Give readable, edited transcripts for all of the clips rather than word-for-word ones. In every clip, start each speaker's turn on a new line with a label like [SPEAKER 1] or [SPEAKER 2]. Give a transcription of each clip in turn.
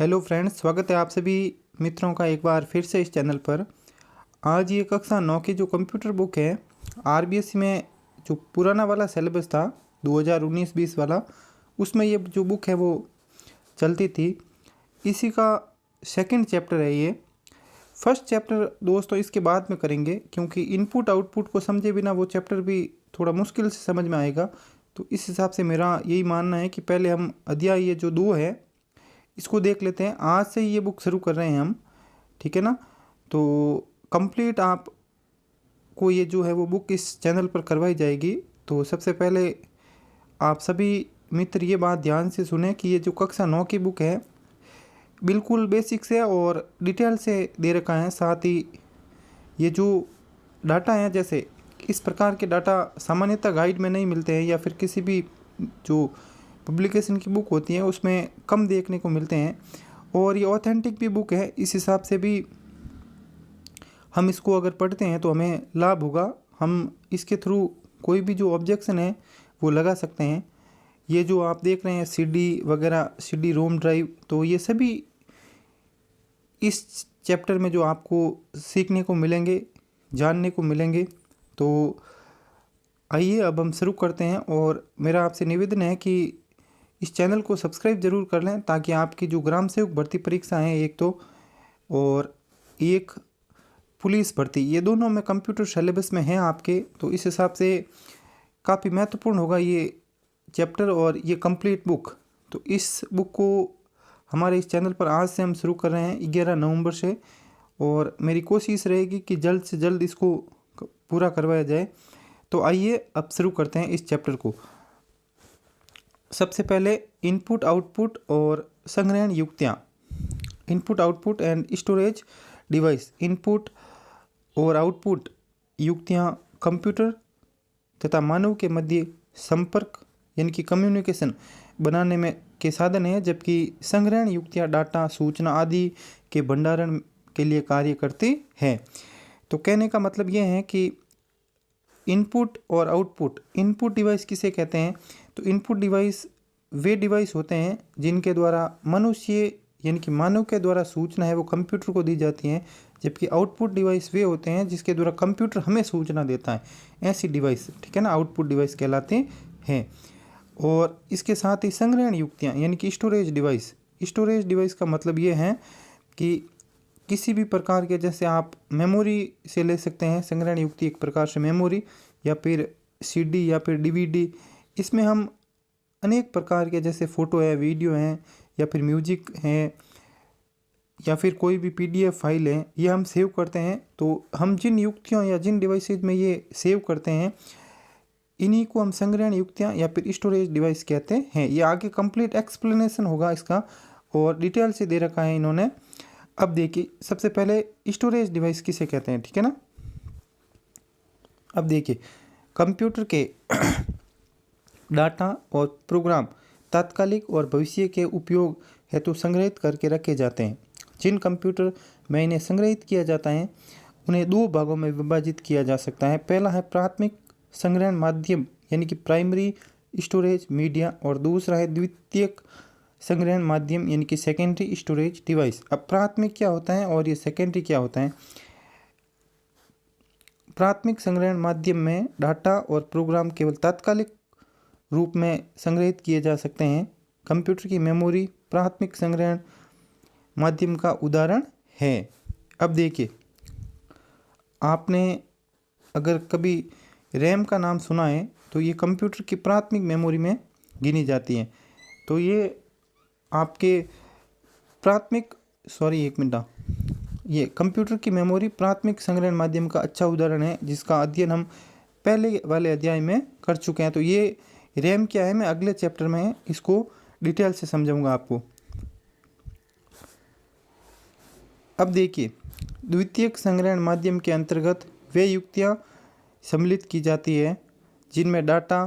[SPEAKER 1] Hello friends, स्वागत है आप सभी मित्रों का एक बार फिर से इस चैनल पर। आज ये कक्षा 9 की जो कंप्यूटर बुक है आरबीएससी में जो पुराना वाला सिलेबस था 2019-20 वाला, उसमें ये जो बुक है वो चलती थी। इसी का सेकंड चैप्टर है ये। फर्स्ट चैप्टर दोस्तों इसके बाद में करेंगे, क्योंकि इनपुट आउटपुट को समझे बिना वो चैप्टर भी थोड़ा मुश्किल से समझ में आएगा। तो इस हिसाब से मेरा यही मानना है कि पहले हम अध्याय ये जो 2 है इसको देख लेते हैं। आज से ही ये बुक शुरू कर रहे हैं हम, ठीक है ना। तो कंप्लीट आपको ये जो है वो बुक इस चैनल पर करवाई जाएगी। तो सबसे पहले आप सभी मित्र ये बात ध्यान से सुने कि ये जो कक्षा 9 की बुक है बिल्कुल बेसिक से और डिटेल से दे रखा है। साथ ही ये जो डाटा है, जैसे इस प्रकार के डाटा सामान्यतः गाइड में नहीं मिलते हैं या फिर किसी भी जो पब्लिकेशन की बुक होती है उसमें कम देखने को मिलते हैं, और ये ऑथेंटिक भी बुक है। इस हिसाब से भी हम इसको अगर पढ़ते हैं तो हमें लाभ होगा। हम इसके थ्रू कोई भी जो ऑब्जेक्शन है वो लगा सकते हैं। ये जो आप देख रहे हैं सीडी वगैरह, सीडी रोम ड्राइव, तो ये सभी इस चैप्टर में जो आपको सीखने को मिलेंगे, जानने को मिलेंगे। तो आइए अब हम शुरू करते हैं, और मेरा आपसे निवेदन है कि इस चैनल को सब्सक्राइब ज़रूर कर लें, ताकि आपकी जो ग्राम सेवक भर्ती परीक्षा है एक तो, और एक पुलिस भर्ती, ये दोनों में कंप्यूटर सिलेबस में हैं आपके। तो इस हिसाब से काफ़ी महत्वपूर्ण होगा ये चैप्टर और ये कंप्लीट बुक। तो इस बुक को हमारे इस चैनल पर आज से हम शुरू कर रहे हैं 11 नवंबर से, और मेरी कोशिश रहेगी कि जल्द से जल्द इसको पूरा करवाया जाए। तो आइए अब शुरू करते हैं इस चैप्टर को। सबसे पहले इनपुट आउटपुट और संग्रहण युक्तियाँ। Input output and storage device. Input और आउटपुट युक्तियाँ कंप्यूटर तथा मानव के मध्य संपर्क यानी कि कम्युनिकेशन बनाने में के साधन है, जबकि संग्रहण युक्तियाँ डाटा, सूचना आदि के भंडारण के लिए कार्य करती हैं। तो कहने का मतलब ये है कि इनपुट और आउटपुट। इनपुट डिवाइस किसे कहते हैं? तो इनपुट डिवाइस वे डिवाइस होते हैं जिनके द्वारा मनुष्य यानी कि मानव के द्वारा सूचना है वो कंप्यूटर को दी जाती है, जबकि आउटपुट डिवाइस वे होते हैं जिसके द्वारा कंप्यूटर हमें सूचना देता है। ऐसी डिवाइस, ठीक है ना, आउटपुट डिवाइस कहलाते हैं। और इसके साथ ही संग्रहण युक्तियाँ यानी कि स्टोरेज डिवाइस। स्टोरेज डिवाइस का मतलब ये है कि किसी भी प्रकार के, जैसे आप मेमोरी से ले सकते हैं, संग्रहण युक्ति एक प्रकार से मेमोरी, या फिर सीडी या फिर डीवीडी। इसमें हम अनेक प्रकार के, जैसे फ़ोटो है, वीडियो हैं, या फिर म्यूजिक है, या फिर कोई भी पीडीएफ फाइल है, ये हम सेव करते हैं। तो हम जिन युक्तियों या जिन डिवाइसेज में ये सेव करते हैं इन्हीं को हम संग्रहण युक्तियाँ या फिर स्टोरेज डिवाइस कहते हैं। ये आगे कंप्लीट एक्सप्लेनेशन होगा इसका, और डिटेल से दे रखा है इन्होंने। अब देखिए, सबसे पहले स्टोरेज डिवाइस किसे कहते हैं, ठीक है ना। अब देखिए, कंप्यूटर के डाटा और प्रोग्राम तात्कालिक और भविष्य के उपयोग हेतु संग्रहित करके रखे जाते हैं। जिन कंप्यूटर में इन्हें संग्रहित किया जाता है उन्हें 2 भागों में विभाजित किया जा सकता है। पहला है प्राथमिक संग्रहण माध्यम यानी कि प्राइमरी स्टोरेज मीडिया, और दूसरा है द्वितीयक संग्रहण माध्यम यानी कि सेकेंडरी स्टोरेज डिवाइस। अब प्राथमिक क्या होता है और ये सेकेंडरी क्या होता है? प्राथमिक संग्रहण माध्यम में डाटा और प्रोग्राम केवल तात्कालिक रूप में संग्रहित किए जा सकते हैं। कंप्यूटर की मेमोरी प्राथमिक संग्रहण माध्यम का उदाहरण है। अब देखिए, आपने अगर कभी रैम का नाम सुना है तो ये कंप्यूटर की प्राथमिक मेमोरी में गिनी जाती है। तो ये आपके प्राथमिक ये कंप्यूटर की मेमोरी प्राथमिक संग्रहण माध्यम का अच्छा उदाहरण है, जिसका अध्ययन हम पहले वाले अध्याय में कर चुके हैं। तो ये रैम क्या है, मैं अगले चैप्टर में इसको डिटेल से समझाऊंगा आपको। अब देखिए, द्वितीयक संग्रहण माध्यम के अंतर्गत वे युक्तियाँ सम्मिलित की जाती है जिनमें डाटा,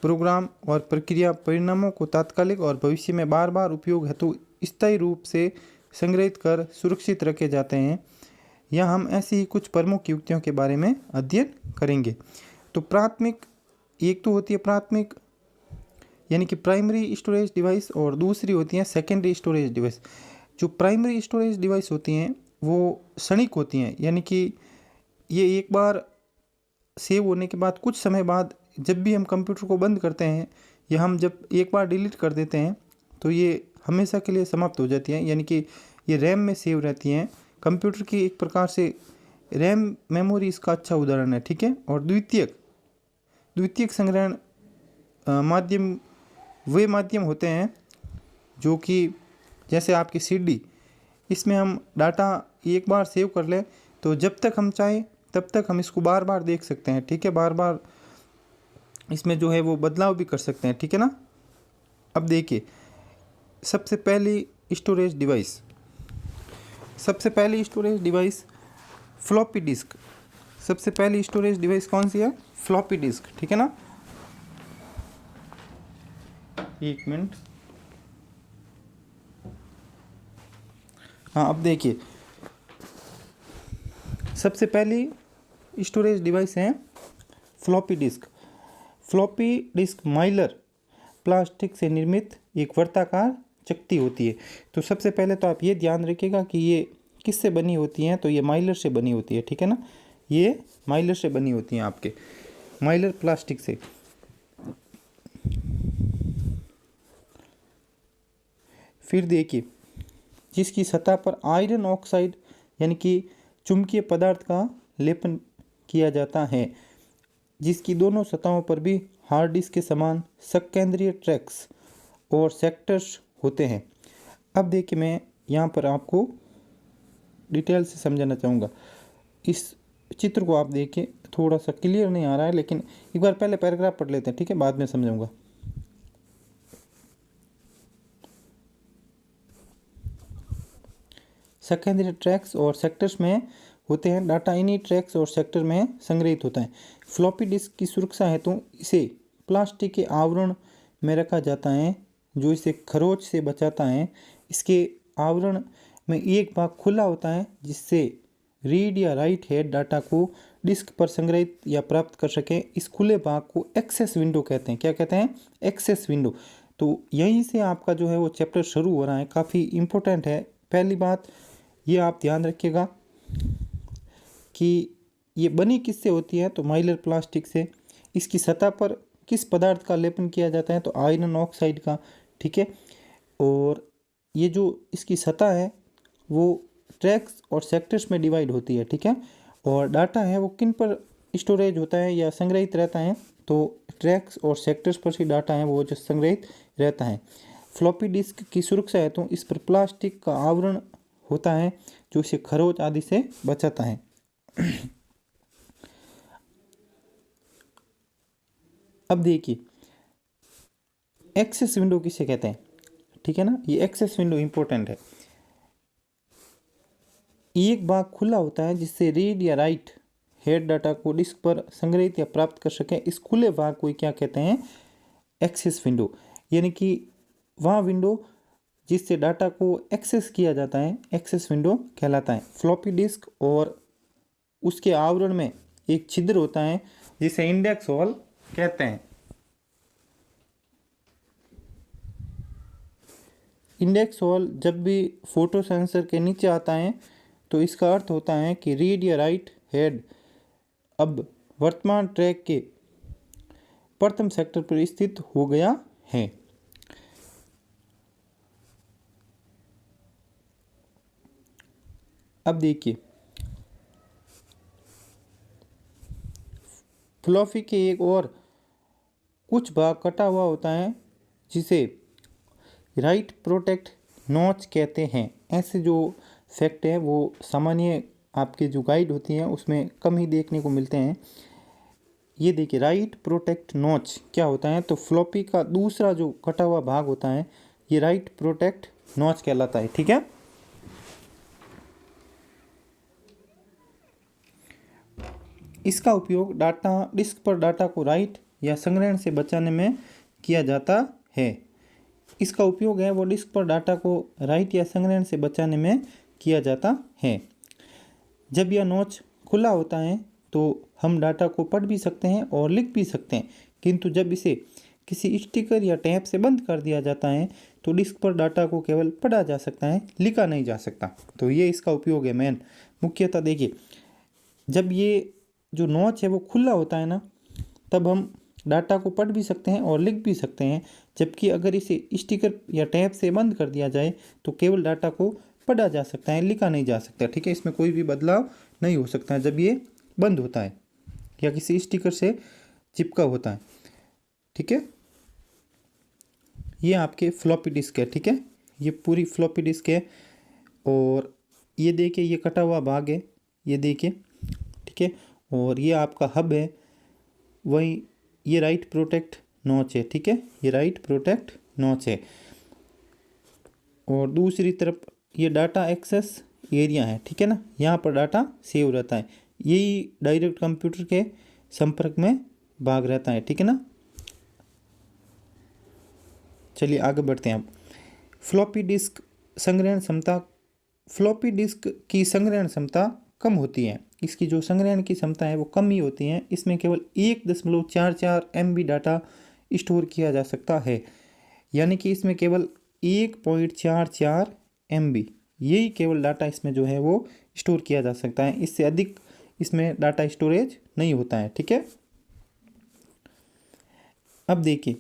[SPEAKER 1] प्रोग्राम और प्रक्रिया परिणामों को तात्कालिक और भविष्य में बार बार उपयोग हेतु स्थायी रूप से संग्रहित कर सुरक्षित रखे जाते हैं। यहाँ हम ऐसी ही कुछ प्रमुख युक्तियों के बारे में अध्ययन करेंगे। तो प्राथमिक, एक तो होती है प्राथमिक यानी कि प्राइमरी स्टोरेज डिवाइस, और दूसरी होती है सेकेंडरी स्टोरेज डिवाइस। जो प्राइमरी स्टोरेज डिवाइस होती हैं वो क्षणिक होती हैं, यानी कि ये एक बार सेव होने के बाद कुछ समय बाद जब भी हम कंप्यूटर को बंद करते हैं या हम जब एक बार डिलीट कर देते हैं तो ये हमेशा के लिए समाप्त हो जाती हैं, यानी कि ये रैम में सेव रहती हैं। कंप्यूटर की एक प्रकार से रैम मेमोरी इसका अच्छा उदाहरण है, ठीक है। और द्वितीयक संग्रहण माध्यम वे माध्यम होते हैं जो कि जैसे आपकी सीडी, इसमें हम डाटा एक बार सेव कर लें तो जब तक हम चाहें तब तक हम इसको बार बार देख सकते हैं, ठीक है। बार बार इसमें जो है वो बदलाव भी कर सकते हैं, ठीक है ना। अब देखिए सबसे पहली स्टोरेज डिवाइस फ्लॉपी डिस्क। सबसे पहली स्टोरेज डिवाइस कौन सी है? फ्लॉपी डिस्क, ठीक है ना। एक मिनट, हाँ अब देखिए सबसे पहली स्टोरेज डिवाइस है floppy disk. Floppy disk Mylar plastic से निर्मित एक वर्ताकार चकती होती है। तो सबसे पहले तो आप ये ध्यान रखिएगा कि ये किससे बनी होती हैं, तो ये माइलर से बनी होती है, ठीक है ना। ये माइलर से बनी होती हैं, आपके माइलर प्लास्टिक से। फिर देखिए जिसकी सतह पर आयरन ऑक्साइड यानी कि चुंबकीय पदार्थ का लेपन किया जाता है, जिसकी दोनों सतहों पर भी हार्ड डिस्क के समान सकेंद्रीय ट्रैक्स और सेक्टर्स होते हैं। अब देखिए मैं यहाँ पर आपको डिटेल से समझाना चाहूँगा। इस चित्र को आप देखिए, थोड़ा सा क्लियर नहीं आ रहा है, लेकिन एक बार पहले पैराग्राफ पढ़ लेते हैं, ठीक है, बाद में समझाऊँगा। सेकेंडरी ट्रैक्स और सेक्टर्स में होते हैं डाटा, इन्हीं ट्रैक्स और सेक्टर में संग्रहित होता है। फ्लॉपी डिस्क की सुरक्षा हेतु इसे प्लास्टिक के आवरण में रखा जाता है जो इसे खरोंच से बचाता है। इसके आवरण में एक भाग खुला होता है जिससे रीड या राइट हेड डाटा को डिस्क पर संग्रहित या प्राप्त कर सके। इस खुले भाग को एक्सेस विंडो कहते हैं। क्या कहते हैं? Access window. तो यहीं से आपका जो है वो चैप्टर शुरू हो रहा है, काफ़ी इम्पोर्टेंट है। पहली बात ये आप ध्यान रखिएगा कि ये बनी किससे होती है, तो माइलर प्लास्टिक से। इसकी सतह पर किस पदार्थ का लेपन किया जाता है, तो आयरन ऑक्साइड का, ठीक है। और ये जो इसकी सतह है वो ट्रैक्स और सेक्टर्स में डिवाइड होती है, ठीक है। और डाटा है वो किन पर स्टोरेज होता है या संग्रहित रहता है, तो ट्रैक्स और सेक्टर्स पर ही डाटा है वो जो संग्रहित रहता है। फ्लॉपी डिस्क की सुरक्षा है तो इस पर प्लास्टिक का आवरण होता है जो इसे खरोंच आदि से बचाता है। अब देखिए एक्सेस विंडो किसे कहते हैं, ठीक है ना। ये एक्सेस विंडो इंपॉर्टेंट है। एक भाग खुला होता है जिससे रीड या राइट हेड डाटा को डिस्क पर संग्रहित या प्राप्त कर सके। इस खुले भाग को क्या कहते हैं? एक्सेस विंडो, यानी कि वह विंडो जिससे डाटा को एक्सेस किया जाता है एक्सेस विंडो कहलाता है। फ्लॉपी डिस्क और उसके आवरण में एक छिद्र होता है जिसे इंडेक्स होल कहते हैं। इंडेक्स होल जब भी फोटो सेंसर के नीचे आता है तो इसका अर्थ होता है कि रीड या राइट हेड अब वर्तमान ट्रैक के प्रथम सेक्टर पर स्थित हो गया है। अब देखिए फ्लॉपी के एक और कुछ भाग कटा हुआ होता है जिसे राइट प्रोटेक्ट नॉच कहते हैं। ऐसे जो फैक्ट है वो सामान्य आपके जो गाइड होती हैं उसमें कम ही देखने को मिलते हैं। ये देखिए राइट प्रोटेक्ट नॉच क्या होता है, तो फ्लॉपी का दूसरा जो कटा हुआ भाग होता है ये राइट प्रोटेक्ट नॉच कहलाता है, ठीक है। इसका उपयोग डाटा डिस्क पर डाटा को राइट या संग्रहण से बचाने में किया जाता है। इसका उपयोग है वो डिस्क पर डाटा को राइट या संग्रहण से बचाने में किया जाता है। जब यह नोच खुला होता है तो हम डाटा को पढ़ भी सकते हैं और लिख भी सकते हैं, किंतु जब इसे किसी स्टिकर या टैप से बंद कर दिया जाता है तो डिस्क पर डाटा को केवल पढ़ा जा सकता है, लिखा नहीं जा सकता। तो ये इसका उपयोग है मेन मुख्यतः। देखिए, जब ये जो नॉच है वो खुला होता है ना, तब हम डाटा को पढ़ भी सकते हैं और लिख भी सकते हैं। जबकि अगर इसे स्टिकर या टैब से बंद कर दिया जाए तो केवल डाटा को पढ़ा जा सकता है, लिखा नहीं जा सकता। ठीक है, इसमें कोई भी बदलाव नहीं हो सकता है जब ये बंद होता है या किसी स्टिकर से चिपका होता है। ठीक है, ये आपके फ्लॉपी डिस्क है। ठीक है, ये पूरी फ्लॉपी डिस्क है। और ये देखिए, ये कटा हुआ भाग है, ये देखिए। ठीक है, और ये आपका हब है, वही ये राइट प्रोटेक्ट नॉच है। ठीक है, ये राइट प्रोटेक्ट नॉच है। और दूसरी तरफ ये डाटा एक्सेस एरिया है। ठीक है ना, यहाँ पर डाटा सेव रहता है। यही डायरेक्ट कंप्यूटर के संपर्क में भाग रहता है। ठीक है ना, चलिए आगे बढ़ते हैं अब। फ्लॉपी डिस्क संग्रहण क्षमता। फ्लॉपी डिस्क की संग्रहण क्षमता कम होती है। इसकी जो संग्रहण की क्षमता है वो कम ही होती है। इसमें केवल 1.44 MB डाटा स्टोर किया जा सकता है, यानी कि इसमें केवल 1.44 MB यही केवल डाटा इसमें जो है वो स्टोर किया जा सकता है। इससे अधिक इसमें डाटा स्टोरेज नहीं होता है। ठीक है, अब देखिए,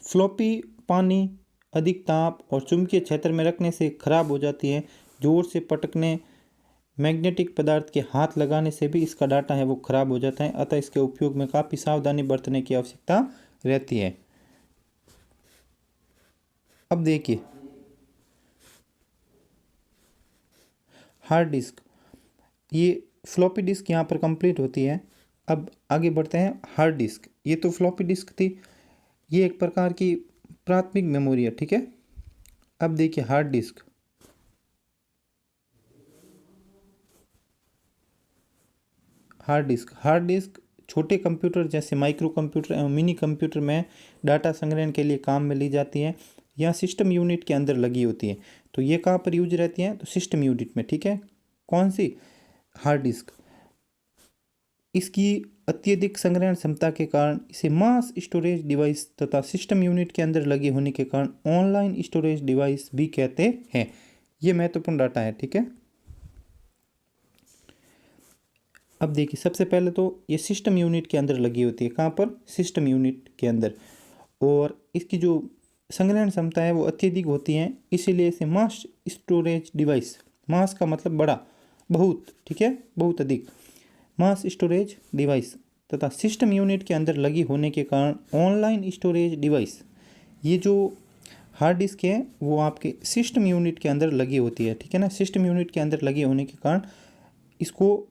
[SPEAKER 1] फ्लॉपी पानी, अधिक ताप और चुंबकीय क्षेत्र में रखने से खराब हो जाती है। जोर से पटकने, मैग्नेटिक पदार्थ के हाथ लगाने से भी इसका डाटा है वो खराब हो जाता है। अतः इसके उपयोग में काफ़ी सावधानी बरतने की आवश्यकता रहती है। अब देखिए, हार्ड डिस्क, ये फ्लॉपी डिस्क यहाँ पर कंप्लीट होती है। अब आगे बढ़ते हैं हार्ड डिस्क। ये तो फ्लॉपी डिस्क थी, ये एक प्रकार की प्राथमिक मेमोरी है। ठीक है, अब देखिए हार्ड डिस्क। हार्ड डिस्क छोटे कंप्यूटर जैसे माइक्रो कंप्यूटर एवं मिनी कंप्यूटर में डाटा संग्रहण के लिए काम में ली जाती है या सिस्टम यूनिट के अंदर लगी होती है। तो ये कहाँ पर यूज रहती हैं, तो सिस्टम यूनिट में। ठीक है, कौन सी, हार्ड डिस्क। इसकी अत्यधिक संग्रहण क्षमता के कारण इसे मास स्टोरेज डिवाइस तथा सिस्टम यूनिट के अंदर लगे होने के कारण ऑनलाइन स्टोरेज डिवाइस भी कहते हैं। ये महत्वपूर्ण डाटा है। ठीक है, अब देखिए, सबसे पहले तो ये सिस्टम यूनिट के अंदर लगी होती है। कहाँ पर, सिस्टम यूनिट के अंदर। और इसकी जो संग्रहण क्षमता है वो अत्यधिक होती है, इसीलिए इसे मास स्टोरेज डिवाइस, मास का मतलब बड़ा, बहुत। ठीक है, बहुत अधिक, मास स्टोरेज डिवाइस तथा सिस्टम यूनिट के अंदर लगी होने के कारण ऑनलाइन स्टोरेज डिवाइस। ये जो हार्ड डिस्क है वो आपके सिस्टम यूनिट के अंदर लगी होती है। ठीक है ना, सिस्टम यूनिट के अंदर लगे होने के कारण इसको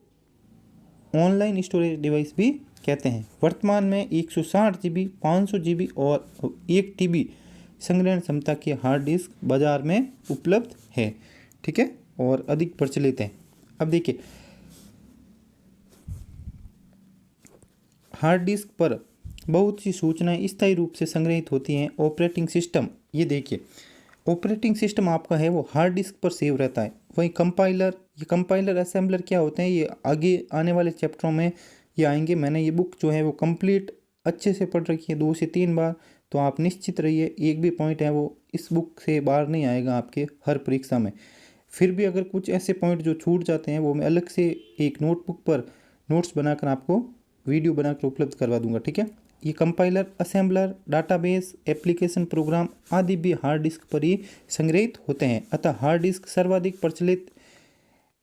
[SPEAKER 1] ऑनलाइन स्टोरेज डिवाइस भी कहते हैं। वर्तमान में 160 GB, 500 GB और 1 TB संग्रहण क्षमता के हार्ड डिस्क बाजार में उपलब्ध है। ठीक है, और अधिक प्रचलित है। अब देखिए, हार्ड डिस्क पर बहुत सी सूचनाएं स्थायी रूप से संग्रहित होती हैं। ऑपरेटिंग सिस्टम, ये देखिए, ऑपरेटिंग सिस्टम आपका है वो हार्ड डिस्क पर सेव रहता है। वहीं कंपाइलर, ये कंपाइलर असेंबलर क्या होते हैं, ये आगे आने वाले चैप्टरों में ये आएंगे। मैंने ये बुक जो है वो कंप्लीट अच्छे से पढ़ रखी है 2 से 3 बार, तो आप निश्चित रहिए एक भी पॉइंट है वो इस बुक से बाहर नहीं आएगा आपके हर परीक्षा में। फिर भी अगर कुछ ऐसे पॉइंट जो छूट जाते हैं वो मैं अलग से एक नोटबुक पर नोट्स बनाकर आपको वीडियो बनाकर उपलब्ध करवा दूंगा। ठीक है, ये compiler, assembler, database, application program आदि भी हार्ड डिस्क पर ही संग्रहित होते हैं। अतः हार्ड डिस्क सर्वाधिक प्रचलित,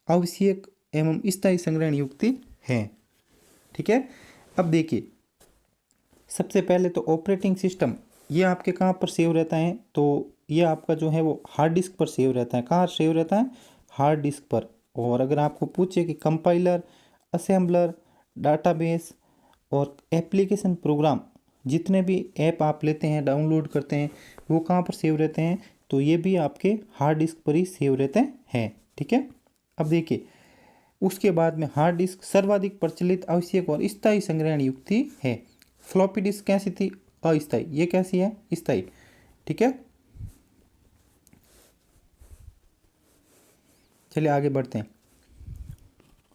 [SPEAKER 1] आवश्यक एवं स्थायी संग्रहण युक्ति है। ठीक है, अब देखिए, सबसे पहले तो ऑपरेटिंग सिस्टम, ये आपके कहाँ पर सेव रहता है, तो ये आपका जो है वो हार्ड डिस्क पर सेव रहता है। कहाँ सेव रहता है, हार्ड डिस्क पर। और अगर आपको पूछे कि कंपाइलर, असेंबलर, डाटाबेस और एप्लीकेशन प्रोग्राम, जितने भी ऐप आप लेते हैं, डाउनलोड करते हैं, वो कहाँ पर सेव रहते हैं, तो ये भी आपके हार्ड डिस्क पर ही सेव रहते हैं। ठीक है, अब देखिए, उसके बाद में हार्ड डिस्क सर्वाधिक प्रचलित, आवश्यक और स्थायी संग्रहण युक्ति है। फ्लॉपी डिस्क कैसी थी, अस्थायी, ये कैसी है, स्थायी। ठीक है, चलिए आगे बढ़ते हैं।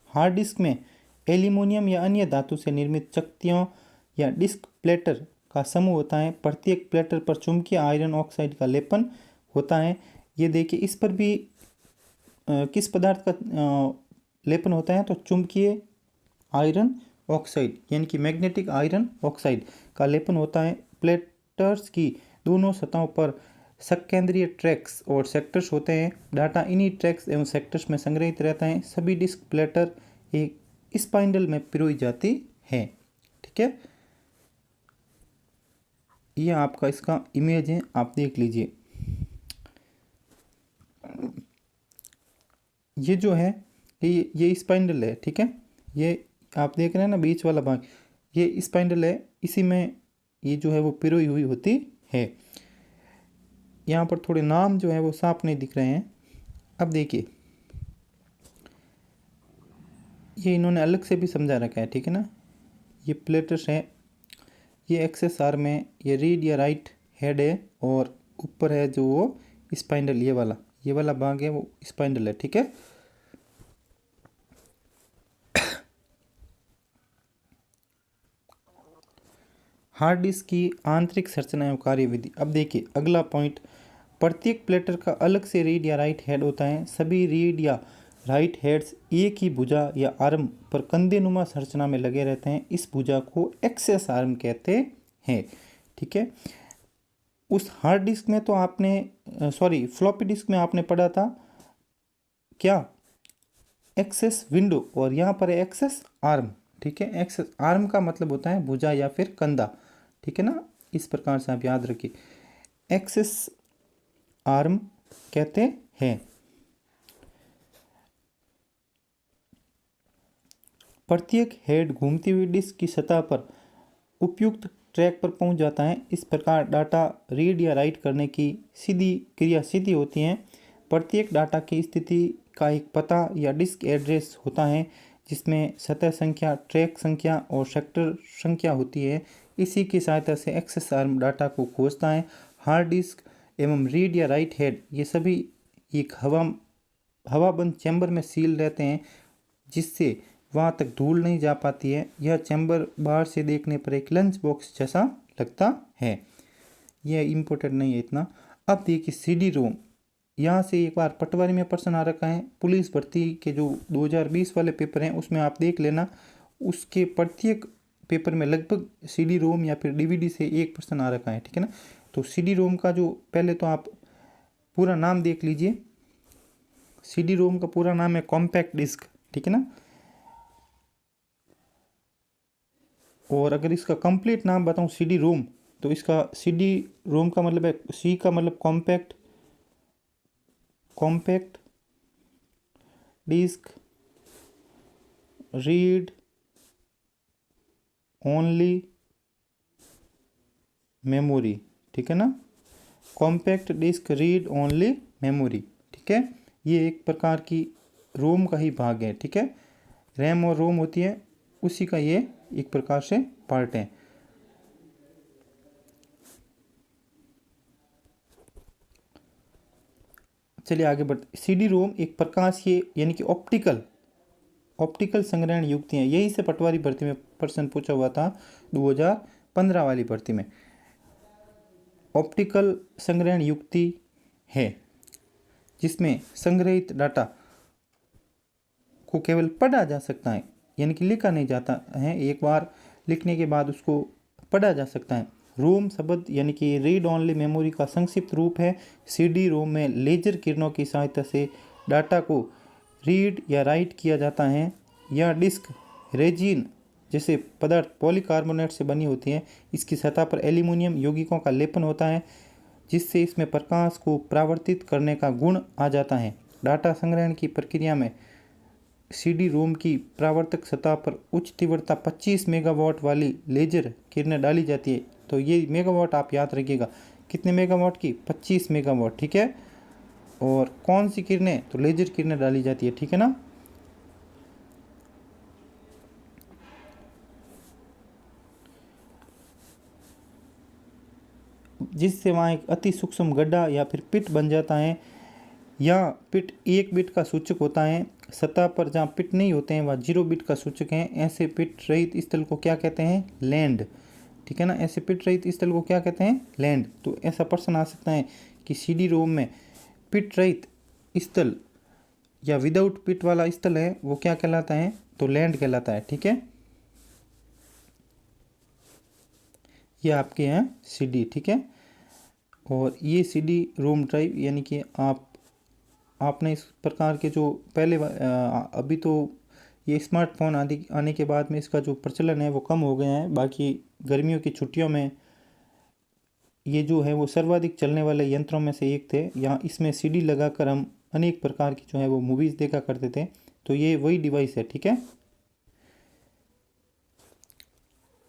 [SPEAKER 1] हार्ड डिस्क में एल्यूमिनियम या अन्य धातु से निर्मित चकतियों या डिस्क प्लेटर का समूह होता है। प्रत्येक प्लेटर पर चुंबकीय आयरन ऑक्साइड का लेपन होता है। ये देखिए इस पर भी किस पदार्थ का लेपन होता है, तो चुंबकीय आयरन ऑक्साइड यानी कि मैग्नेटिक आयरन ऑक्साइड का लेपन होता है। प्लेटर्स की दोनों सतहों पर सकेंद्रीय ट्रैक्स और सेक्टर्स होते हैं। डाटा इन्हीं ट्रैक्स एवं सेक्टर्स में संग्रहित रहता है। सभी डिस्क प्लेटर एक स्पाइंडल में पिरोई जाती है। ठीक है, ये आपका इसका इमेज है, आप देख लीजिए। ये जो है ये स्पाइंडल है। ठीक है, ये आप देख रहे हैं ना बीच वाला भाग, ये स्पाइंडल है, इसी में ये जो है वो पिरोई हुई होती है। यहाँ पर थोड़े नाम जो है वो साफ नहीं दिख रहे हैं। अब देखिए ये इन्होंने अलग से भी समझा रखा है। ठीक है ना, ये प्लेटर्स है, ये एक्सेस आर्म है, ये रीड या राइट हेड है, और ऊपर है जो वो स्पाइंडल, ये वाला भाग है वो स्पाइंडल है। ठीक है, हार्ड डिस्क की आंतरिक संरचना एवं कार्यविधि। अब देखिए अगला पॉइंट, प्रत्येक प्लेटर का अलग से रीड या राइट हेड होता है। सभी रीड या राइट हेड्स एक ही भुजा या आर्म पर कंधेनुमा संरचना में लगे रहते हैं। इस भुजा को एक्सेस आर्म कहते हैं। ठीक है, उस हार्ड डिस्क में तो आपने फ्लॉपी डिस्क में आपने पढ़ा था क्या, एक्सेस विंडो, और यहाँ पर है एक्सेस आर्म। ठीक है, एक्सेस आर्म का मतलब होता है भुजा या फिर कंधा। ठीक है ना, इस प्रकार से आप याद रखिए, एक्सेस आर्म कहते हैं। प्रत्येक हेड घूमती हुई डिस्क की सतह पर उपयुक्त ट्रैक पर पहुंच जाता है। इस प्रकार डाटा रीड या राइट करने की सीधी क्रिया सीधी होती है। प्रत्येक डाटा की स्थिति का एक पता या डिस्क एड्रेस होता है, जिसमें सतह संख्या, ट्रैक संख्या और सेक्टर संख्या होती है। इसी की सहायता से एक्सेस आर्म डाटा को खोजता है। हार्ड डिस्क एवं रीड या राइट हेड ये सभी एक हवाबंद चैम्बर में सील रहते हैं, जिससे वहाँ तक धूल नहीं जा पाती है। यह चैम्बर बाहर से देखने पर एक लंच बॉक्स जैसा लगता है। यह इम्पोर्टेंट नहीं है इतना। अब देखिए सीडी रोम, यहाँ से एक बार पटवारी में प्रश्न आ रखा है। पुलिस भर्ती के जो 2020 वाले पेपर हैं उसमें आप देख लेना, उसके प्रत्येक पेपर में लगभग सीडी रोम या फिर डीवीडी से एक प्रश्न आ रखा है। ठीक है ना, तो सीडी रोम का जो पहले तो आप पूरा नाम देख लीजिए। सीडी रोम का पूरा नाम है कॉम्पैक्ट डिस्क। ठीक है ना, और अगर इसका कंप्लीट नाम बताऊं सीडी रोम, तो इसका सीडी रोम का मतलब है, सी का मतलब compact disc read only memory. ठीक है ना, compact disc read only memory. ठीक है, ये एक प्रकार की रोम का ही भाग है। ठीक है, रैम और रोम होती है, उसी का ये एक प्रकार से पार्ट है। चलिए आगे बढ़ते। सीडी रोम एक प्रकाशीय यानी कि ऑप्टिकल संग्रहण युक्ति है। यही से पटवारी भर्ती में प्रश्न पूछा हुआ था 2015 वाली भर्ती में। ऑप्टिकल संग्रहण युक्ति है जिसमें संग्रहित डाटा को केवल पढ़ा जा सकता है, यानी कि लिखा नहीं जाता है। एक बार लिखने के बाद उसको पढ़ा जा सकता है। रोम शब्द यानी कि रीड ओनली मेमोरी का संक्षिप्त रूप है। सीडी रोम में लेजर किरणों की सहायता से डाटा को रीड या राइट किया जाता है। यह डिस्क रेजिन जैसे पदार्थ पॉलीकार्बोनेट से बनी होती है। इसकी सतह पर एल्यूमिनियम यौगिकों का लेपन होता है, जिससे इसमें प्रकाश को परावर्तित करने का गुण आ जाता है। डाटा संग्रहण की प्रक्रिया में सीडी रोम की परावर्तक सतह पर उच्च तीव्रता 25 मेगावाट वाली लेजर किरणें डाली जाती है। तो ये मेगावाट आप याद रखिएगा, कितने मेगावाट की, 25 मेगावाट। ठीक है, और कौन सी किरणें, तो लेजर किरणें डाली जाती है। ठीक है ना, जिससे वहाँ एक अति सूक्ष्म गड्ढा या फिर पिट बन जाता है। यह पिट 1 बिट का सूचक होता है। सतह पर जहाँ पिट नहीं होते हैं वह 0 बिट का सूचक है। ऐसे पिट रहित स्थल को क्या कहते हैं, लैंड। ठीक है ना। ऐसे पिट रहित स्थल को क्या कहते हैं, लैंड। तो ऐसा प्रश्न आ सकता है कि CD रोम में पिट रहित स्थल या विदाउट पिट वाला स्थल है वो क्या कहलाता है, तो लैंड कहलाता है। ठीक है, ये आपके हैं CD। ठीक है, और ये CD रोम ड्राइव यानी कि आपने इस प्रकार के जो पहले अभी तो ये स्मार्टफोन आदि आने के बाद में इसका जो प्रचलन है वो कम हो गया है। बाकी गर्मियों की छुट्टियों में ये जो है वो सर्वाधिक चलने वाले यंत्रों में से एक थे। यहाँ इसमें CD लगाकर हम अनेक प्रकार की जो है वो मूवीज़ देखा करते थे। तो ये वही डिवाइस है। ठीक है,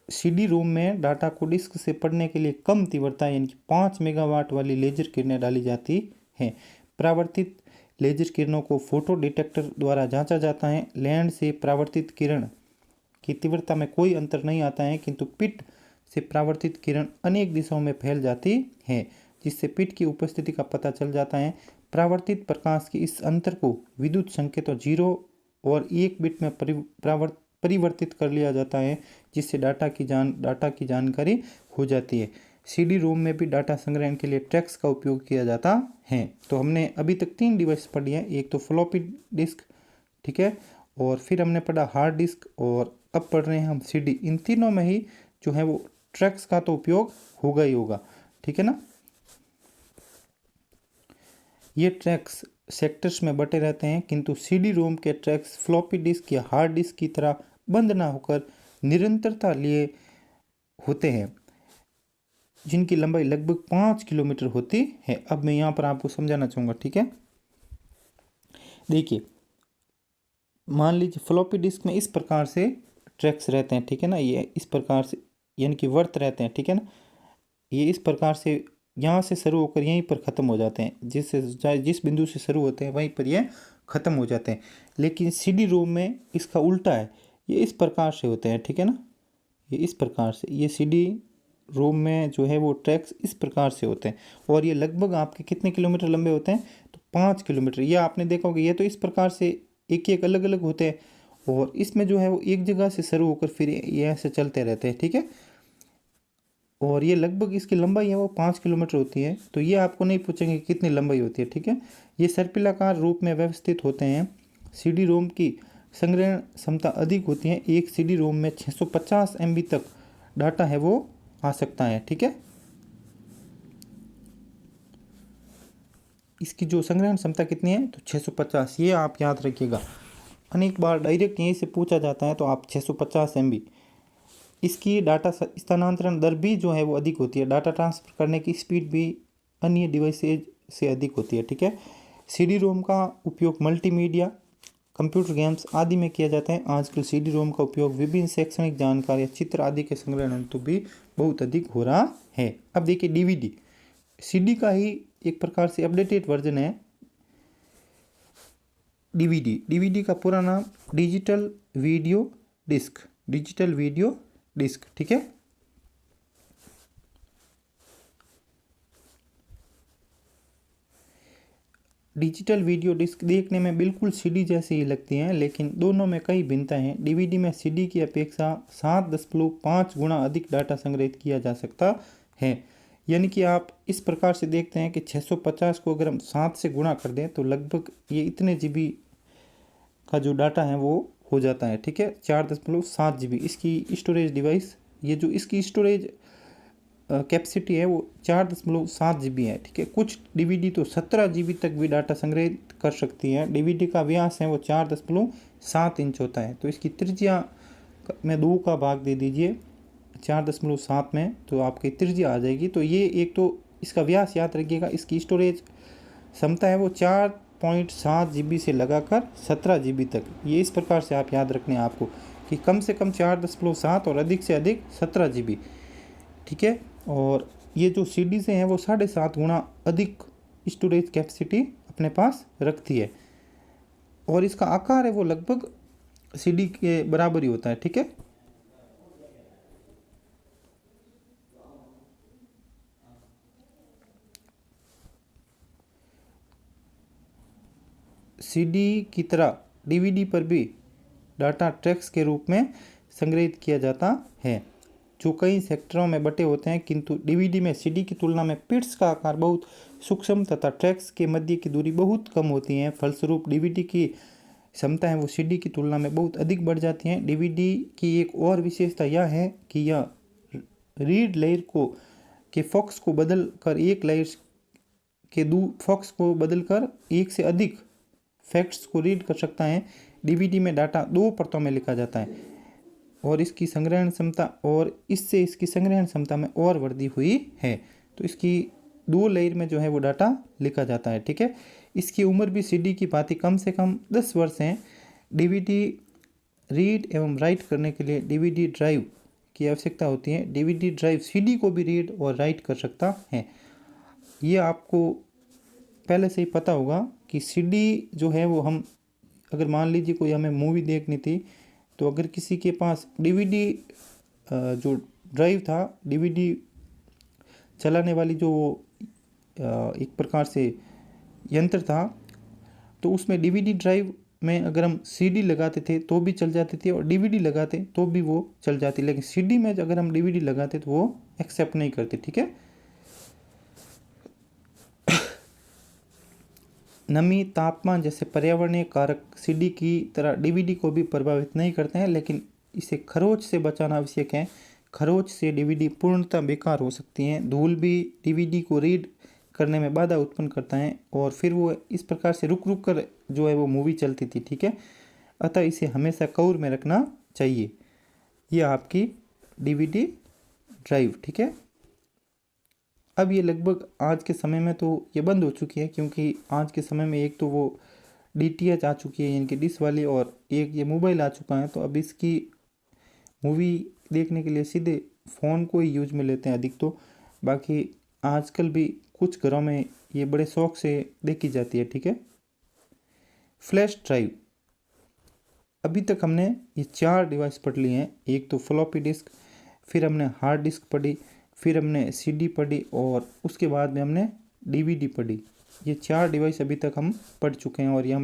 [SPEAKER 1] CD रोम में डाटा को डिस्क से पढ़ने के लिए कम तीव्रता यानी कि 5 मेगावाट वाली लेजर किरणें डाली जाती हैं। परावर्तित लेजर किरणों को फोटो डिटेक्टर द्वारा जांचा जाता है। लैंड से परावर्तित किरण की तीव्रता में कोई अंतर नहीं आता है, किंतु पिट से परावर्तित किरण अनेक दिशाओं में फैल जाती है, जिससे पिट की उपस्थिति का पता चल जाता है। परावर्तित प्रकाश के इस अंतर को विद्युत संकेतों 0 और 1 बिट में परिवर्तित कर लिया जाता है, जिससे डाटा की जानकारी हो जाती है। CD रोम में भी डाटा संग्रहण के लिए ट्रैक्स का उपयोग किया जाता है। तो हमने अभी तक 3 डिवाइस पढ़ी है, एक तो फ्लॉपी डिस्क, ठीक है, और फिर हमने पढ़ा हार्ड डिस्क, और अब पढ़ रहे हैं हम CD। इन तीनों में ही जो है वो ट्रैक्स का तो उपयोग होगा ही होगा। ठीक है ना, ये ट्रैक्स सेक्टर्स में बटे रहते हैं, किंतु CD रोम के ट्रैक्स फ्लॉपी डिस्क या हार्ड डिस्क की तरह बंद ना होकर निरंतरता लिए होते हैं, जिनकी लंबाई लगभग 5 किलोमीटर होती है। अब मैं यहाँ पर आपको समझाना चाहूँगा। ठीक है, देखिए, मान लीजिए फ्लॉपी डिस्क में इस प्रकार से ट्रैक्स रहते हैं। ठीक है ना, ये इस प्रकार से यानी कि वर्त रहते हैं। ठीक है ना, ये इस प्रकार से यहाँ से शुरू होकर यहीं पर ख़त्म हो जाते हैं, जिस बिंदु से शुरू होते हैं वहीं पर ये ख़त्म हो जाते हैं। लेकिन CD रोम में इसका उल्टा है, ये इस प्रकार से होते हैं। ठीक है ना, ये इस प्रकार से, ये CD रोम में जो है वो ट्रैक्स इस प्रकार से होते हैं, और ये लगभग आपके कितने किलोमीटर लंबे होते हैं, तो 5 किलोमीटर। ये आपने देखा होगा, ये तो इस प्रकार से एक एक अलग अलग होते हैं, और इसमें जो है वो एक जगह से शुरू होकर फिर ये ऐसे चलते रहते हैं। ठीक है, और ये लगभग इसकी लंबाई है वो 5 किलोमीटर होती है। तो ये आपको नहीं पूछेंगे कितनी लंबाई होती है। ठीक है, ये सर्पिलाकार रूप में व्यवस्थित होते हैं। CD रोम की संग्रहण क्षमता अधिक होती है। एक CD रोम में 650 MB तक डाटा है वो आ सकता है। ठीक है, इसकी जो संग्रहण क्षमता कितनी है, तो 650। ये आप याद रखिएगा, अनेक बार डायरेक्ट यहीं से पूछा जाता है, तो आप 650 MB। इसकी डाटा स्थानांतरण दर भी जो है वो अधिक होती है। डाटा ट्रांसफ़र करने की स्पीड भी अन्य डिवाइसेज से अधिक होती है। ठीक है, CD रोम का उपयोग मल्टीमीडिया, कंप्यूटर गेम्स आदि में किया जाता है। आजकल CD रोम का उपयोग विभिन्न शैक्षणिक जानकारी, चित्र आदि के संग्रहण तो भी बहुत अधिक हो रहा है। अब देखिए DVD, CD का ही एक प्रकार से अपडेटेड वर्जन है DVD का पूरा नाम डिजिटल वीडियो डिस्क। ठीक है, डिजिटल वीडियो डिस्क देखने में बिल्कुल CD जैसी ही लगती हैं, लेकिन दोनों में कई भिन्नताएं हैं। DVD में CD की अपेक्षा 7.5 गुना अधिक डाटा संग्रहित किया जा सकता है। यानी कि आप इस प्रकार से देखते हैं कि 650 को अगर हम 7 से गुणा कर दें तो लगभग ये इतने GB का जो डाटा है वो हो जाता है। ठीक है, 4.7 GB इसकी स्टोरेज डिवाइस, ये जो इसकी स्टोरेज कैपेसिटी है वो 4.7 GB है। ठीक है, कुछ DVD तो 17 GB तक भी डाटा संग्रहित कर सकती है। DVD का व्यास है वो 4.7 इंच होता है। तो इसकी त्रिज्या में 2 का भाग दे दीजिए 4.7 में, तो आपकी त्रिज्या आ जाएगी। तो ये एक तो इसका व्यास याद रखिएगा। इसकी स्टोरेज क्षमता है वो 4.7 GB से लगाकर 17 GB तक। ये इस प्रकार से आप याद रखने हैं आपको कि कम से कम 4.7 और अधिक से अधिक 17 GB। ठीक है, और ये जो CD से हैं वो 7.5 गुना अधिक स्टोरेज कैपेसिटी अपने पास रखती है, और इसका आकार है वो लगभग CD के बराबर ही होता है। ठीक है, CD की तरह DVD पर भी डाटा ट्रैक्स के रूप में संग्रहित किया जाता है। जो कई सेक्टरों में बटे होते हैं, किंतु डीवीडी में सीडी की तुलना में पिट्स का आकार बहुत सूक्ष्म तथा ट्रैक्स के मध्य की दूरी बहुत कम होती है। फलस्वरूप डीवीडी की क्षमता है वो सीडी की तुलना में बहुत अधिक बढ़ जाती हैं। डीवीडी की एक और विशेषता यह है कि यह रीड लेयर को के फॉक्स को बदल कर एक लेयर के फॉक्स को बदलकर एक से अधिक फैक्ट्स को रीड कर सकता है। डीवीडी में डाटा 2 परतों में लिखा जाता है और इसकी संग्रहण क्षमता में और वृद्धि हुई है। तो इसकी 2 लेयर में जो है वो डाटा लिखा जाता है। ठीक है, इसकी उम्र भी सीडी की भांति कम से कम 10 वर्ष है। डीवीडी रीड एवं राइट करने के लिए डीवीडी ड्राइव की आवश्यकता होती है। डीवीडी ड्राइव सीडी को भी रीड और राइट कर सकता है। ये आपको पहले से ही पता होगा कि सीडी जो है वो हम अगर मान लीजिए कोई हमें मूवी देखनी थी, तो अगर किसी के पास डीवीडी जो ड्राइव था, डीवीडी चलाने वाली जो एक प्रकार से यंत्र था, तो उसमें डीवीडी ड्राइव में अगर हम सीडी लगाते थे तो भी चल जाती थी और डीवीडी लगाते तो भी वो चल जाती, लेकिन सीडी में अगर हम डीवीडी लगाते तो वो एक्सेप्ट नहीं करती। ठीक है, नमी, तापमान जैसे पर्यावरणीय कारक सीडी की तरह डीवीडी को भी प्रभावित नहीं करते हैं, लेकिन इसे खरोंच से बचाना आवश्यक है। खरोंच से डीवीडी पूर्णतः बेकार हो सकती है। धूल भी डीवीडी को रीड करने में बाधा उत्पन्न करता है और फिर वो इस प्रकार से रुक रुक कर जो है वो मूवी चलती थी। ठीक है, अतः इसे हमेशा कवर में रखना चाहिए। ये आपकी डीवीडी ड्राइव। ठीक है, अब ये लगभग आज के समय में तो ये बंद हो चुकी है, क्योंकि आज के समय में एक तो वो डीटीएच आ चुकी है इनकी डिश वाली, और एक ये मोबाइल आ चुका है। तो अब इसकी मूवी देखने के लिए सीधे फ़ोन को ही यूज में लेते हैं अधिक। तो बाकी आजकल भी कुछ घरों में ये बड़े शौक से देखी जाती है। ठीक है, फ्लैश ड्राइव। अभी तक हमने ये 4 डिवाइस पढ़ लिए हैं। एक तो फ्लॉपी डिस्क, फिर हमने हार्ड डिस्क पढ़ी, फिर हमने सीडी पढ़ी और उसके बाद में हमने डीवीडी पढ़ी। ये 4 डिवाइस अभी तक हम पढ़ चुके हैं और ये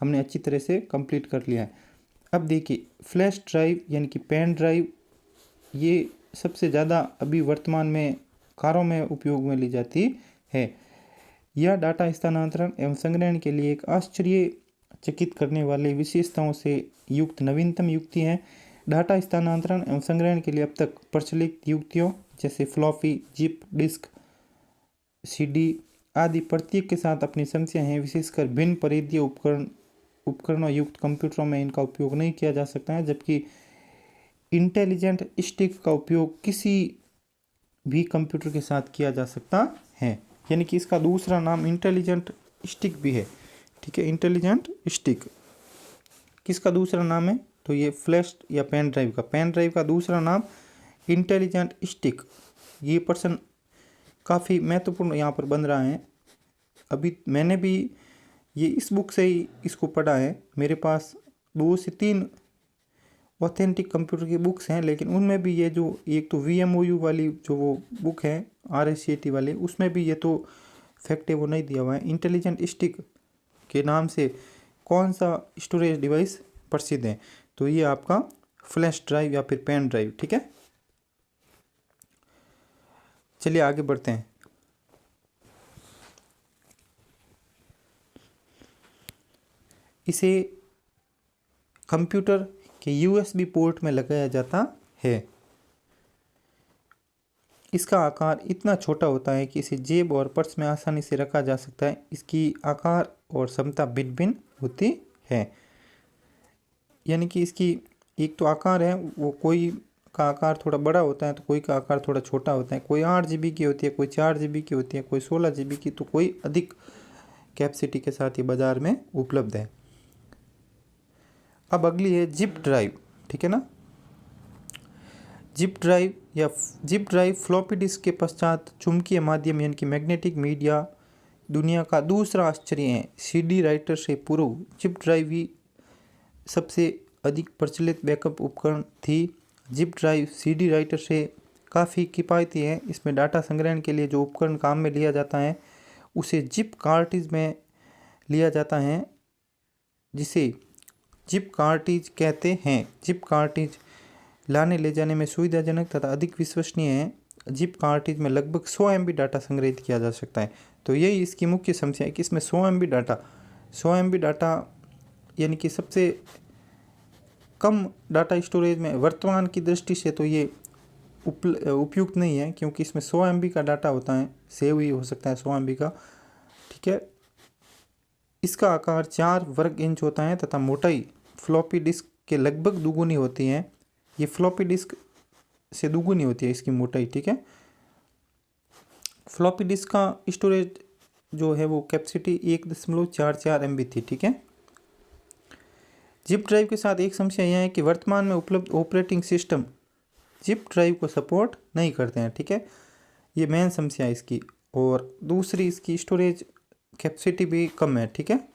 [SPEAKER 1] हमने अच्छी तरह से कंप्लीट कर लिया है। अब देखिए, फ्लैश ड्राइव यानी कि पेन ड्राइव, ये सबसे ज़्यादा अभी वर्तमान में कारों में उपयोग में ली जाती है। यह डाटा स्थानांतरण एवं संग्रहण के लिए एक आश्चर्यचकित करने वाली विशेषताओं से युक्त नवीनतम युक्ति है। डाटा स्थानांतरण एवं संग्रहण के लिए अब तक प्रचलित युक्तियों जैसे फ्लॉपी, जिप डिस्क, सीडी आदि प्रत्येक के साथ अपनी समस्या हैं। विशेषकर भिन्न परिधीय उपकरणों युक्त कंप्यूटरों में इनका उपयोग नहीं किया जा सकता है, जबकि इंटेलिजेंट स्टिक का उपयोग किसी भी कंप्यूटर के साथ किया जा सकता है। यानी कि इसका दूसरा नाम इंटेलिजेंट स्टिक भी है। ठीक है, इंटेलिजेंट स्टिक किसका दूसरा नाम है? तो ये फ्लैश या पेन ड्राइव का दूसरा नाम इंटेलिजेंट स्टिक। ये पर्सन काफ़ी महत्वपूर्ण यहाँ पर बन रहा है। अभी मैंने भी ये इस बुक से ही इसको पढ़ा है। मेरे पास 2 से 3 ऑथेंटिक कंप्यूटर की बुक्स हैं, लेकिन उनमें भी ये जो एक तो VMOU वाली जो वो बुक है RSCT वाली, उसमें भी ये तो फैक्ट है वो नहीं दिया हुआ है। इंटेलिजेंट स्टिक के नाम से कौन सा स्टोरेज डिवाइस प्रसिद्ध है? तो ये आपका फ्लैश ड्राइव या फिर पेन ड्राइव। ठीक है, चलिए आगे बढ़ते हैं। इसे कंप्यूटर के USB पोर्ट में लगाया जाता है। इसका आकार इतना छोटा होता है कि इसे जेब और पर्स में आसानी से रखा जा सकता है। इसकी आकार और क्षमता भिन्न भिन्न होती है। यानी कि इसकी एक तो आकार है वो, कोई का आकार थोड़ा बड़ा होता है तो कोई का आकार थोड़ा छोटा होता है। कोई 8 GB की होती है, कोई 4 GB की होती है, कोई 16 GB की, तो कोई अधिक कैपेसिटी के साथ ये बाज़ार में उपलब्ध है। अब अगली है जिप ड्राइव। ठीक है ना, जिप ड्राइव फ्लॉपी डिस्क के पश्चात चुंबकीय माध्यम यानी कि मैग्नेटिक मीडिया दुनिया का दूसरा आश्चर्य है। CD राइटर से पूर्व जिप ड्राइव ही सबसे अधिक प्रचलित बैकअप उपकरण थी। जिप ड्राइव CD राइटर से काफ़ी किफ़ायती है। इसमें डाटा संग्रहण के लिए जो उपकरण काम में लिया जाता है उसे जिप कार्ट्रिज में लिया जाता है, जिसे जिप कार्ट्रिज कहते हैं। जिप कार्ट्रिज लाने ले जाने में सुविधाजनक तथा अधिक विश्वसनीय है। जिप कार्ट्रिज में लगभग 100 MB डाटा संग्रहित किया जा सकता है। तो यही इसकी मुख्य समस्या है कि इसमें 100 MB डाटा यानी कि सबसे कम डाटा स्टोरेज में वर्तमान की दृष्टि से तो ये उपयुक्त नहीं है, क्योंकि इसमें 100 MB का डाटा होता है, सेव ही हो सकता है 100 MB का। ठीक है, इसका आकार 4 वर्ग इंच होता है तथा मोटाई फ्लॉपी डिस्क के लगभग दुगुनी होती है। ये फ्लॉपी डिस्क से दुगुनी होती है इसकी मोटाई। ठीक है, फ्लॉपी डिस्क का स्टोरेज जो है वो कैपेसिटी 1.44 MB थी। ठीक है, जिप ड्राइव के साथ एक समस्या यह है कि वर्तमान में उपलब्ध ऑपरेटिंग सिस्टम जिप ड्राइव को सपोर्ट नहीं करते हैं। ठीक है, ये मेन समस्या है इसकी। और दूसरी, इसकी स्टोरेज कैपेसिटी भी कम है। ठीक है,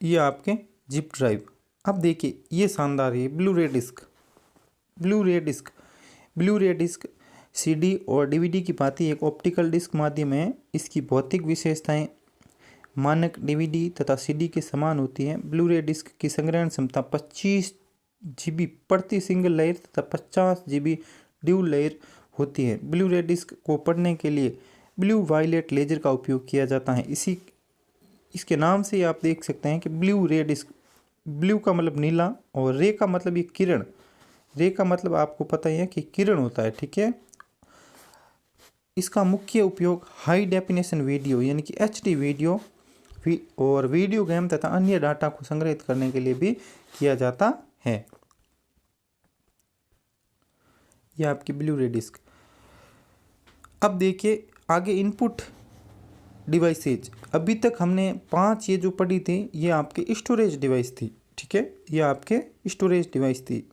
[SPEAKER 1] ये आपके जिप ड्राइव। अब देखिए ये शानदार है ब्लू रे डिस्क CD और DVD की भांति एक ऑप्टिकल डिस्क माध्यम है। इसकी भौतिक विशेषताएं मानक DVD तथा CD के समान होती हैं। ब्लू रे डिस्क की संग्रहण क्षमता 25 GB प्रति सिंगल लेयर तथा 50 GB ड्यूल लेयर होती है। ब्लू रे डिस्क को पढ़ने के लिए ब्लू वायलेट लेजर का उपयोग किया जाता है। इसके नाम से आप देख सकते हैं कि ब्लू रे डिस्क, ब्लू का मतलब नीला और रे का मतलब ये किरण, रे का मतलब आपको पता ही है कि किरण होता है। ठीक है, इसका मुख्य उपयोग हाई डेफिनेशन वीडियो यानी कि HD वीडियो और वीडियो गेम तथा अन्य डाटा को संग्रहित करने के लिए भी किया जाता है। यह आपकी ब्लू रे डिस्क। अब देखिए आगे इनपुट डिवाइसेज। अभी तक हमने 5 ये जो पढ़ी थी ये आपके स्टोरेज डिवाइस थी। ठीक है, ये आपके स्टोरेज डिवाइस थी।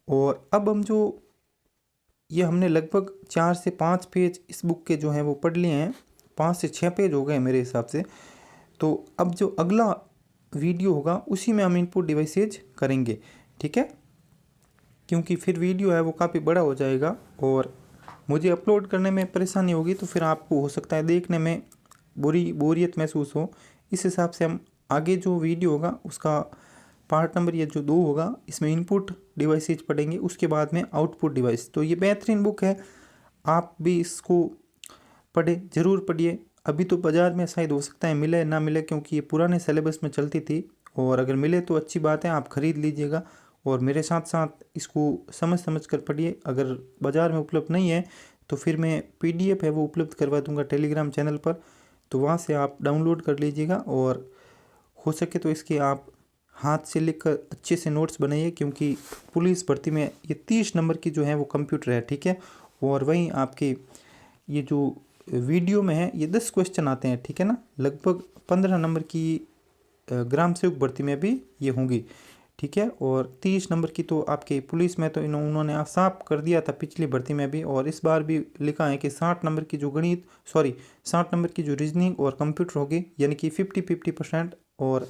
[SPEAKER 1] और अब हम जो ये हमने लगभग 4 से 5 पेज इस बुक के जो हैं वो पढ़ लिए हैं, 5 से 6 पेज हो गए मेरे हिसाब से। तो अब जो अगला वीडियो होगा उसी में हम इनपुट डिवाइसेज करेंगे। ठीक है, क्योंकि फिर वीडियो है वो काफ़ी बड़ा हो जाएगा और मुझे अपलोड करने में परेशानी होगी, तो फिर आपको हो सकता है देखने में बोरियत महसूस हो। इस हिसाब से हम आगे जो वीडियो होगा उसका पार्ट नंबर ये जो 2 होगा इसमें इनपुट डिवाइसेज पढ़ेंगे, उसके बाद में आउटपुट डिवाइस। तो ये बेहतरीन बुक है, आप भी इसको पढ़े, ज़रूर पढ़िए। अभी तो बाज़ार में शायद हो सकता है मिले ना मिले, क्योंकि ये पुराने सिलेबस में चलती थी, और अगर मिले तो अच्छी बात है, आप ख़रीद लीजिएगा और मेरे साथ साथ इसको समझ कर पढ़िए। अगर बाज़ार में उपलब्ध नहीं है तो फिर मैं PDF है वो उपलब्ध करवा दूंगा टेलीग्राम चैनल पर, तो वहाँ से आप डाउनलोड कर लीजिएगा और हो सके तो इसके आप हाथ से लिखकर अच्छे से नोट्स बनाइए, क्योंकि पुलिस भर्ती में ये 30 नंबर की जो है वो कंप्यूटर है। ठीक है, और वहीं आपके ये जो वीडियो में है ये 10 क्वेश्चन आते हैं। ठीक है ना, लगभग 15 नंबर की ग्राम सेवक भर्ती में भी ये होंगी। ठीक है, और 30 नंबर की तो आपके पुलिस में तो उन्होंने साफ कर दिया था पिछली भर्ती में भी, और इस बार भी लिखा है कि 60 नंबर की जो 60 नंबर की जो रीजनिंग और कंप्यूटर होगी, यानी कि 50-50%, और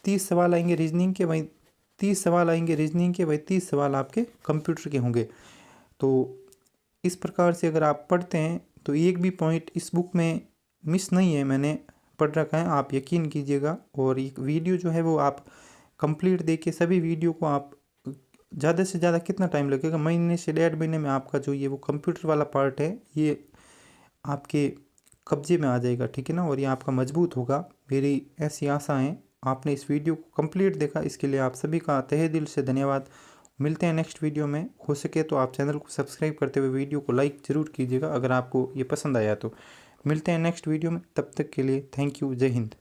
[SPEAKER 1] 30 सवाल आएंगे रीजनिंग के, वहीं 30 सवाल आएंगे रीजनिंग के, वहीं 30 सवाल आपके कंप्यूटर के होंगे। तो इस प्रकार से अगर आप पढ़ते हैं तो एक भी पॉइंट इस बुक में मिस नहीं है, मैंने पढ़ रखा है, आप यकीन कीजिएगा। और एक वीडियो जो है वो आप कंप्लीट देखिए, सभी वीडियो को आप ज़्यादा से ज़्यादा कितना टाइम लगेगा, महीने से 1.5 महीने में आपका जो ये वो कंप्यूटर वाला पार्ट है ये आपके कब्जे में आ जाएगा। ठीक है ना, और ये आपका मजबूत होगा, मेरी ऐसी आशा है। आपने इस वीडियो को कंप्लीट देखा, इसके लिए आप सभी का तहे दिल से धन्यवाद। मिलते हैं नेक्स्ट वीडियो में। हो सके तो आप चैनल को सब्सक्राइब करते हुए वीडियो को लाइक ज़रूर कीजिएगा अगर आपको ये पसंद आया तो। मिलते हैं नेक्स्ट वीडियो में, तब तक के लिए थैंक यू, जय हिंद।